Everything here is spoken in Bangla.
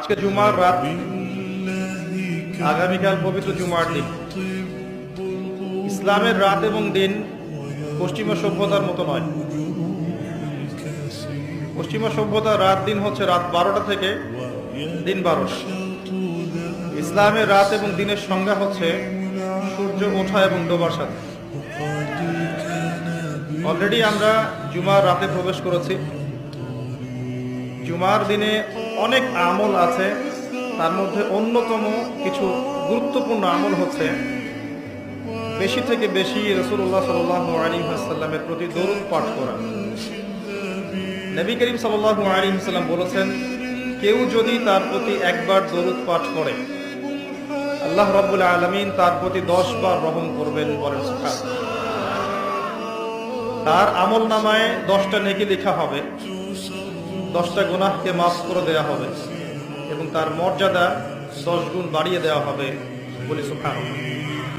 আজকে জুমার রাত, আগামীকাল পবিত্র জুমার দিন। ইসলামের রাত এবং দিন পশ্চিমা সভ্যতার মতো নয়। পশ্চিমা সভ্যতার রাত দিন হচ্ছে রাত 12টা থেকে দিন 12টা। ইসলামের রাত এবং দিনের সংজ্ঞা হচ্ছে সূর্য ওঠা এবং ডোবার সাথে। অলরেডি আমরা জুমার রাতে প্রবেশ করেছি। জুমার দিনে অনেক আমল আছে, তার মধ্যে অন্যতম কিছু গুরুত্বপূর্ণ আমল হচ্ছে বেশি থেকে বেশি রাসূলুল্লাহ সাল্লাল্লাহু আলাইহি ওয়াসাল্লামের প্রতি দরুদ পাঠ করা। নবী করিম সাল্লাল্লাহু আলাইহি ওয়াসাল্লাম বলেছেন, কেউ যদি তার প্রতি একবার দরুদ পাঠ করে আল্লাহ রাব্বুল আলামিন তার প্রতি 10 বার রহম করবেন। বলেন সুবহানাল্লাহ। তার আমল নামায় 10টা নেকি লেখা হবে, 10টা গুনাহকে মাফ করে দেওয়া হবে এবং তার মর্যাদা 10 গুণ বাড়িয়ে দেওয়া হবে। বলি সুবহানাল্লাহ।